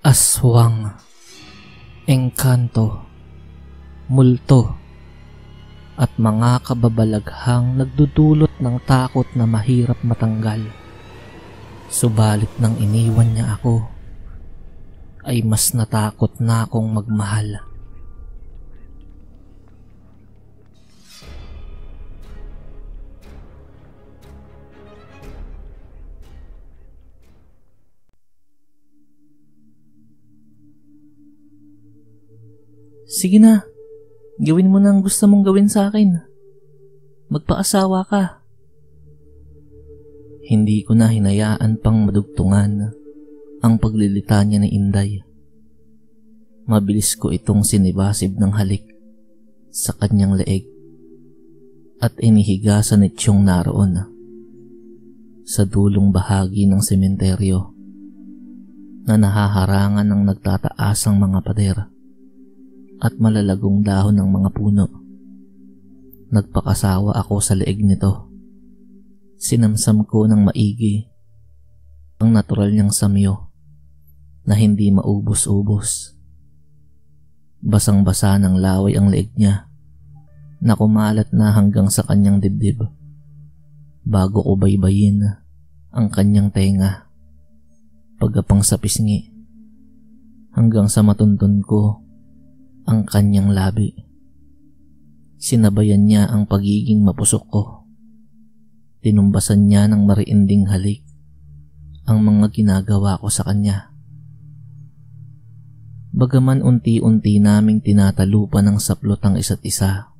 Aswang, engkanto, multo, at mga kababalaghang nagdudulot ng takot na mahirap matanggal. Subalit nang iniwan niya ako, ay mas natakot na akong magmahal. Sige na, gawin mo na ang gusto mong gawin sa akin. Magpaasawa ka. Hindi ko na hinayaan pang madugtungan ang paglilita niya ni Inday. Mabilis ko itong sinibasib ng halik sa kanyang leeg at inihiga sa nitsyong naroon sa dulong bahagi ng sementeryo na nahaharangan ng nagtataasang mga pader at malalagong dahon ng mga puno. Nagpakasawa ako sa leeg nito. Sinamsam ko ng maigi ang natural niyang samyo na hindi maubos-ubos. Basang-basa ng laway ang leeg niya na kumalat na hanggang sa kanyang dibdib bago ko baybayin ang kanyang tenga pagkapang sa pisngi hanggang sa matuntun ko ang kanyang labi. Sinabayan niya ang pagiging mapusok ko. Tinumbasan niya ng mariinding halik ang mga ginagawa ko sa kanya. Bagaman unti-unti naming tinatalupan ng saplot ang isa't isa,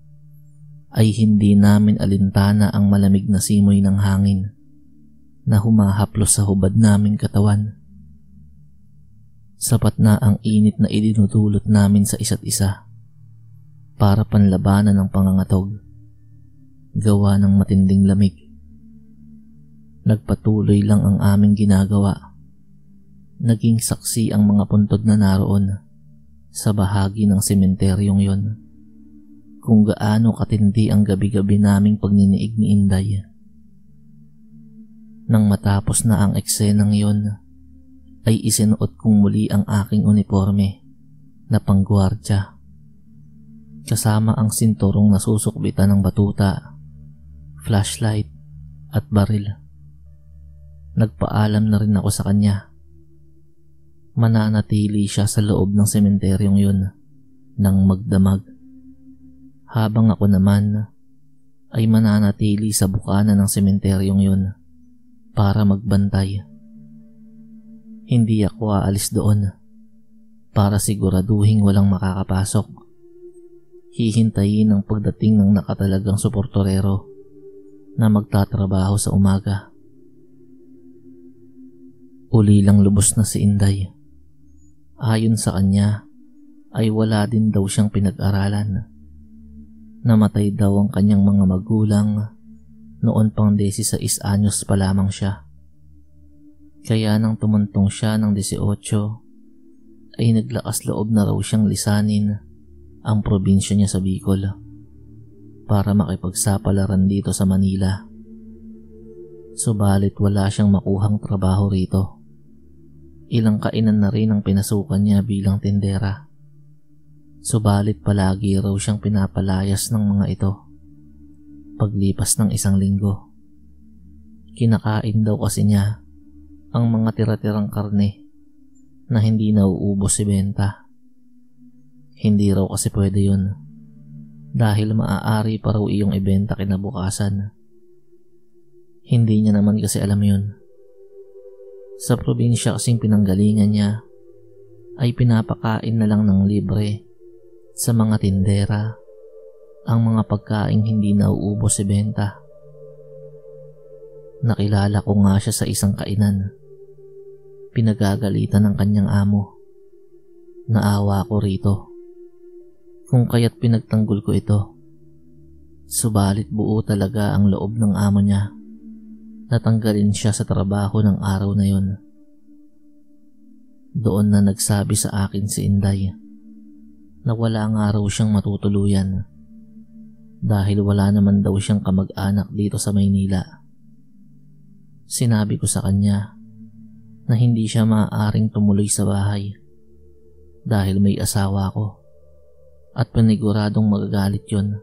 ay hindi namin alintana ang malamig na simoy ng hangin na humahaplos sa hubad naming katawan. Sapat na ang init na idinudulot namin sa isa't isa para panlabanan ng pangangatog, gawa ng matinding lamig. Nagpatuloy lang ang aming ginagawa. Naging saksi ang mga puntod na naroon sa bahagi ng sementeryong yon kung gaano katindi ang gabi-gabi naming pagniniig ni Inday. Nang matapos na ang eksenang yon, ay isinuot kong muli ang aking uniforme na panggwardya kasama ang sinturong nasusukbitan ng batuta, flashlight at baril. Nagpaalam na rin ako sa kanya. Mananatili siya sa loob ng sementeryong yun nang magdamag, habang ako naman ay mananatili sa bukana ng sementeryong yun para magbantay. Hindi ako aalis doon para siguraduhin walang makakapasok. Hihintayin ang pagdating ng nakatalagang suportorero na magtatrabaho sa umaga. Uli lang lubos na si Inday. Ayon sa kanya ay wala din daw siyang pinag-aralan. Namatay daw ang kanyang mga magulang noon pang 16 anyos pa lamang siya. Kaya nang tumuntong siya ng 18, ay naglakas loob na raw siyang lisanin ang probinsya niya sa Bicol para makipagsapalaran dito sa Manila. Subalit wala siyang makuhang trabaho rito. Ilang kainan na rin ang pinasukan niya bilang tindera. Subalit palagi raw siyang pinapalayas ng mga ito paglipas ng 1 linggo. Kinakain daw kasi niya ang mga tira-tirang karne na hindi nauubos ibenta. Hindi raw kasi pwede yun dahil maaari pa raw iyong ibenta kinabukasan. Hindi niya naman kasi alam yun. Sa probinsya kasing pinanggalingan niya ay pinapakain na lang ng libre sa mga tindera ang mga pagkaing hindi nauubos ibenta. Nakilala ko nga siya sa isang kainan. Pinagagalitan ng kanyang amo. Naawa ko rito kung kaya't pinagtanggol ko ito. Subalit buo talaga ang loob ng amo niya. Natanggalin siya sa trabaho ng araw na yon. Doon na nagsabi sa akin si Inday na wala nga raw siyang matutuluyan dahil wala naman daw siyang kamag-anak dito sa Maynila. Sinabi ko sa kanya na hindi siya maaaring tumuloy sa bahay dahil may asawa ko at paniguradong magagalit yun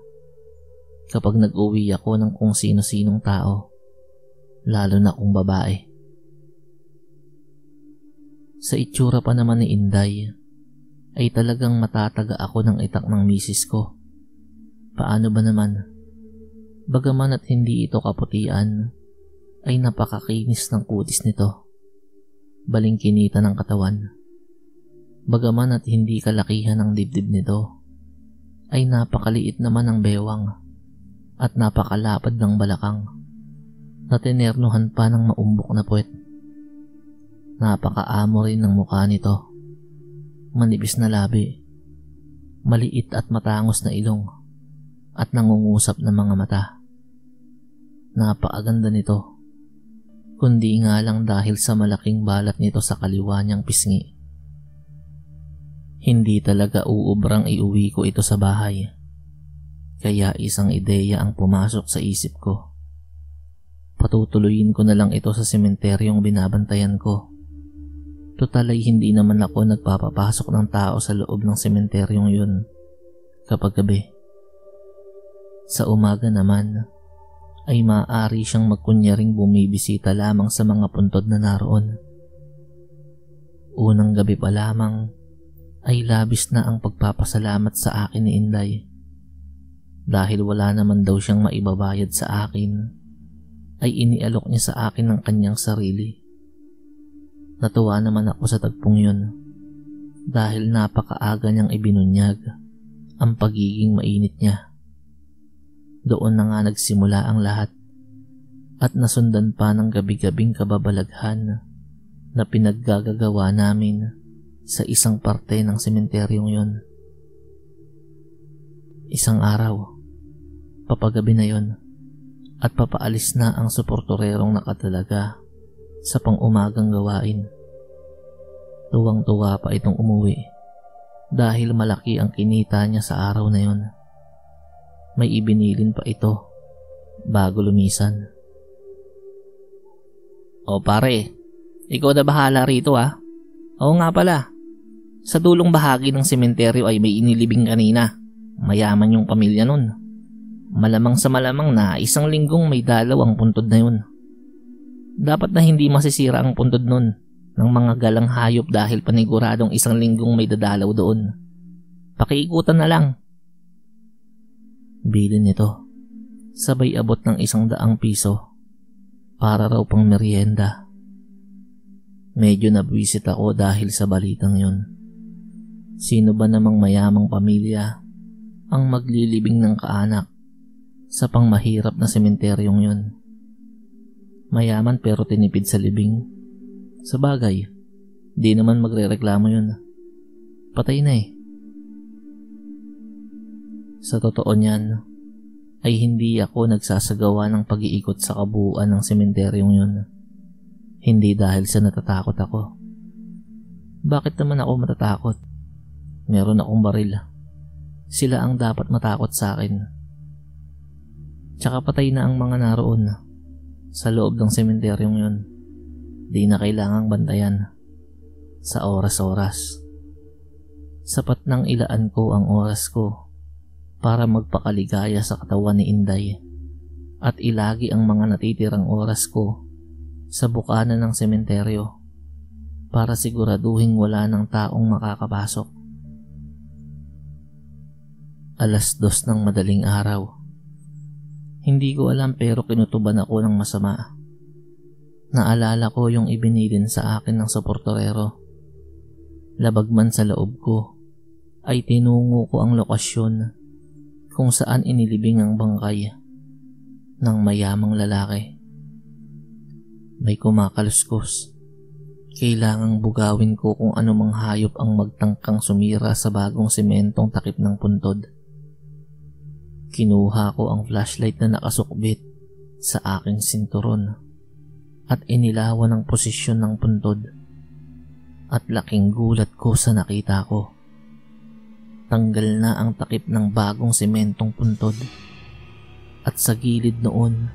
kapag nag-uwi ako ng kung sino-sinong tao, lalo na kung babae. Sa itsura pa naman ni Inday ay talagang matataga ako ng itak ng misis ko. Paano ba naman? Bagaman at hindi ito kaputian, ay napakakinis ng kutis nito. Balingkinita ng katawan. Bagaman at hindi kalakihan ng dibdib nito, ay napakaliit naman ng bewang at napakalapad ng balakang na tinernuhan pa ng maumbok na puwet. Napakaamo rin ng mukha nito. Manipis na labi, maliit at matangos na ilong at nangungusap na mga mata. Napakaganda nito, kundi nga lang dahil sa malaking balat nito sa kaliwa niyang pisngi. Hindi talaga uubrang iuwi ko ito sa bahay, kaya isang ideya ang pumasok sa isip ko. Patutuloyin ko na lang ito sa sementeryong binabantayan ko. Total ay hindi naman ako nagpapapasok ng tao sa loob ng sementeryong yun kapag gabi. Sa umaga naman ay maaari siyang magkunyaring bumibisita lamang sa mga puntod na naroon. Unang gabi pa lamang ay labis na ang pagpapasalamat sa akin ni Inday. Dahil wala naman daw siyang maibabayad sa akin, ay inialok niya sa akin ng kanyang sarili. Natuwa naman ako sa tagpong yun dahil napakaaga niyang ibinunyag ang pagiging mainit niya. Doon na nga nagsimula ang lahat at nasundan pa ng gabi-gabing kababalaghan na pinaggagawa namin sa isang parte ng sementeryong yun. Isang araw, papagabi na yun at papaalis na ang suportorerong nakatalaga sa pang-umagang gawain. Tuwang-tuwa pa itong umuwi dahil malaki ang kinita niya sa araw na yun. May ibinilin pa ito bago lumisan. O pare, ikaw na bahala rito ah. Oo nga pala, sa dulong bahagi ng sementeryo ay may inilibing kanina. Mayaman yung pamilya nun. Malamang sa malamang na isang linggong may dalaw ang puntod na yun. Dapat na hindi masisira ang puntod nun ng mga galang hayop dahil paniguradong isang linggong may dadalaw doon. Pakiikutan na lang. Bilin nito, sabay abot ng 100 piso para raw pang merienda. Medyo nabwisit ako dahil sa balitang yun. Sino ba namang mayamang pamilya ang maglilibing ng kaanak sa pangmahirap na sementeryong yun? Mayaman pero tinipid sa libing. Sa bagay, di naman magrereklamo yun. Patay na eh. Sa totoo niyan, ay hindi ako nagsasagawa ng pag-iikot sa kabuuan ng sementeryong yun. Hindi dahil sa natatakot ako. Bakit naman ako matatakot? Meron akong baril. Sila ang dapat matakot sa akin. Tsaka patay na ang mga naroon sa loob ng sementeryong yun. Di na kailangang bantayan sa oras-oras. Sapat nang ilaan ko ang oras ko para magpakaligaya sa katawan ni Inday at ilagi ang mga natitirang oras ko sa bukana ng sementeryo para siguraduhin wala ng taong makakapasok. 2:00 ng madaling araw. Hindi ko alam pero kinutuban ako ng masama. Naalala ko yung ibinilin sa akin ng suportorero. Labag man sa loob ko, ay tinungo ko ang lokasyon kung saan inilibing ang bangkay ng mayamang lalaki. May kumakaluskos. Kailangang bugawin ko kung anumang hayop ang magtangkang sumira sa bagong sementong takip ng puntod. Kinuha ko ang flashlight na nakasukbit sa aking sinturon at inilawan ang posisyon ng puntod. At laking gulat ko sa nakita ko. Tanggal na ang takip ng bagong sementong puntod. At sa gilid noon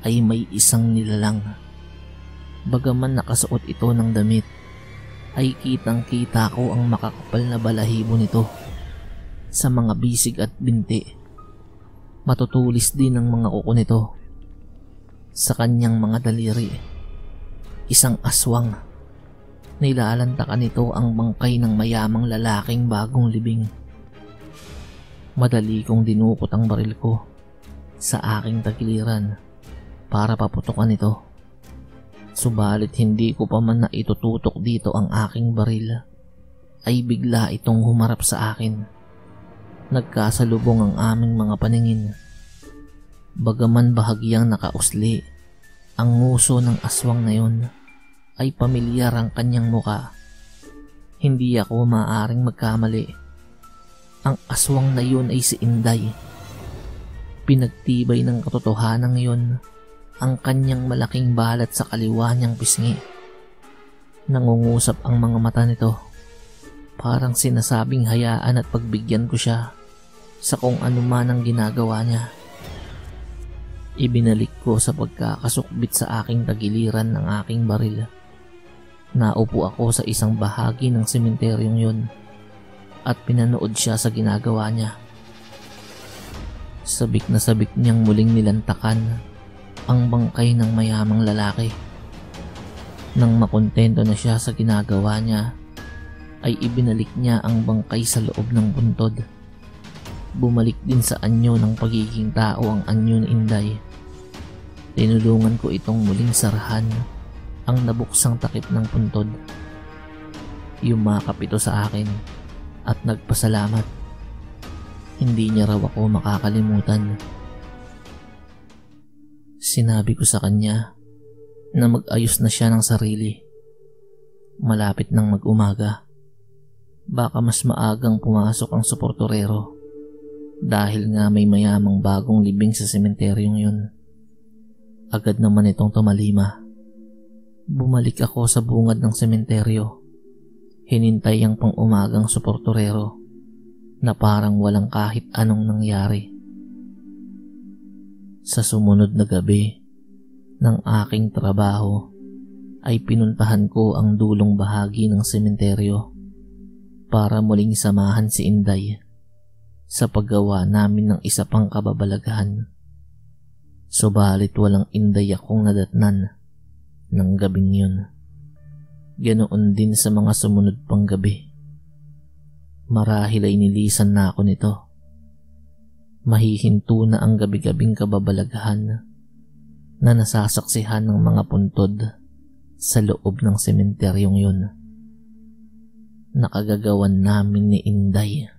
ay may isang nilalang. Bagaman nakasuot ito ng damit, ay kitang-kita ko ang makakapal na balahibo nito sa mga bisig at binti. Matutulis din ang mga kuko nito. Sa kanyang mga daliri, isang aswang. Nilalantakan nito ang bangkay ng mayamang lalaking bagong libing. Madali kong dinukot ang baril ko sa aking tagiliran para paputukan ito. Subalit hindi ko pa man na itututok dito ang aking baril, ay bigla itong humarap sa akin. Nagkasalubong ang aming mga paningin. Bagaman bahagyang nakausli, ang nguso ng aswang na yon ay pamilyar ang kanyang muka. Hindi ako maaaring magkamali. Ang aswang na yun ay si Inday. Pinagtibay ng katotohanan yon ang kanyang malaking balat sa kaliwa niyang pisngi. Nangungusap ang mga mata nito. Parang sinasabing hayaan at pagbigyan ko siya sa kung ano man ang ginagawa niya. Ibinalik ko sa pagkakasukbit sa aking tagiliran ng aking baril. Naupo ako sa isang bahagi ng sementeryong yun at pinanood siya sa ginagawa niya. Sabik na sabik niyang muling nilantakan ang bangkay ng mayamang lalaki. Nang makontento na siya sa ginagawa niya, ay ibinalik niya ang bangkay sa loob ng puntod. Bumalik din sa anyo ng pagiging tao ang anyo ni Inday. Tinulungan ko itong muling sarahan ang nabuksang takip ng puntod. Yumakap ito sa akin at nagpasalamat. Hindi niya raw ako makakalimutan. Sinabi ko sa kanya na mag-ayos na siya ng sarili. Malapit nang mag-umaga. Baka mas maagang pumasok ang suportorero dahil nga may mayamang bagong libing sa sementeryong yun. Agad naman itong tumalima. Bumalik ako sa bungad ng sementeryo. Hinintay ang pang-umagang suportorero na parang walang kahit anong nangyari. Sa sumunod na gabi ng aking trabaho ay pinuntahan ko ang dulong bahagi ng sementeryo para muling samahan si Inday sa paggawa namin ng isa pang kababalaghan. Subalit walang Inday akong nadatnan ng gabing yun. Ganoon din sa mga sumunod pang gabi. Marahil ay nilisan na ako nito. Mahihinto na ang gabi-gabing kababalaghan na nasasaksihan ng mga puntod sa loob ng sementeryong yun. Nakagagawan namin ni Inday.